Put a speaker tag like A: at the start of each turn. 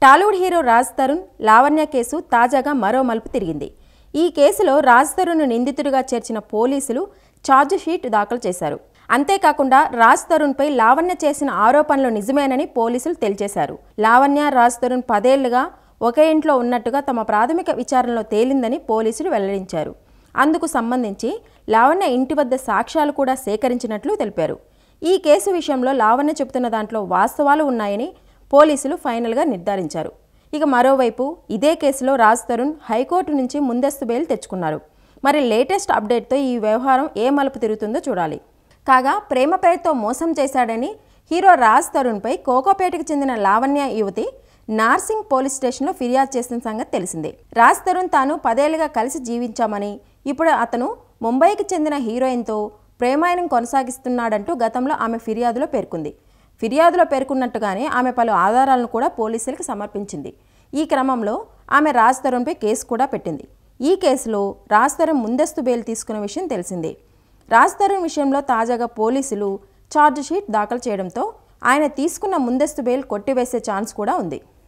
A: Tollywood hero Raj Tarun Lavanya case తాజాగా మరో మలుపు తిరిగింది. ఈ కేసులో రాజ్ తరుణ్ నిందితుడిగా చేర్చిన పోలీసులు ఛార్జ్ షీట్ దాఖలు చేశారు. అంతేకాకుండా రాజ్ తరుణ్పై లావణ్య చేసిన ఆరోపణలు నిజమేనని పోలీసులు తేల్చేశారు. లావణ్య, రాజ్ తరుణ్ 10 ఏళ్లుగా ఒకే ఇంట్లో ఉన్నట్టుగా తమ ప్రాథమిక విచారణలో తేలిందని పోలీసులు వెల్లడించారు. అందుకు సంబంధించి లావణ్య ఇంటి వద్ద సాక్ష్యాలు కూడా సేకరించినట్లు తెలిపారు. ఈ కేసు విషయంలో లావణ్య చెబుతున్న దాంట్లో వాస్తవాలు ఉన్నాయని పోలీసులు ఫైనల్గా నిర్ధారించారు. ఇక మరోవైపు ఇదే కేసులో రాజ్ తరుణ్ హైకోర్టు నుంచి ముందస్తు బెయిల్ తెచ్చుకున్నారు. మరి లేటెస్ట్ అప్డేట్తో ఈ వ్యవహారం ఏ మలుపు తిరుగుతుందో చూడాలి. కాగా ప్రేమ పేరుతో మోసం చేశాడని హీరో రాజ్ తరుణ్పై కోకోపేటకు చెందిన లావణ్య యువతి నార్సింగ్ పోలీస్ స్టేషన్లో ఫిర్యాదు చేసిన సంగతి తెలిసిందే. రాజ్ తరుణ్ తాను 10 ఏళ్లుగా కలిసి జీవించామని, ఇప్పుడు అతను ముంబైకి చెందిన హీరోయిన్తో ప్రేమాయణం కొనసాగిస్తున్నాడంటూ గతంలో ఆమె ఫిర్యాదులో పేర్కొంది. ఫిర్యాదులో పేర్కొన్నట్టుగానే ఆమె పలు ఆధారాలను కూడా పోలీసులకు సమర్పించింది. ఈ క్రమంలో ఆమె రాజ్ తరుణ్పై కేసు కూడా పెట్టింది. ఈ కేసులో రాజ్ తరుణ్ ముందస్తు బెయిల్ తీసుకున్న విషయం తెలిసిందే. రాజ్ తరుణ్ విషయంలో తాజాగా పోలీసులు ఛార్జ్ షీట్ దాఖలు చేయడంతో ఆయన తీసుకున్న ముందస్తు బెయిల్ కొట్టివేసే ఛాన్స్ కూడా ఉంది.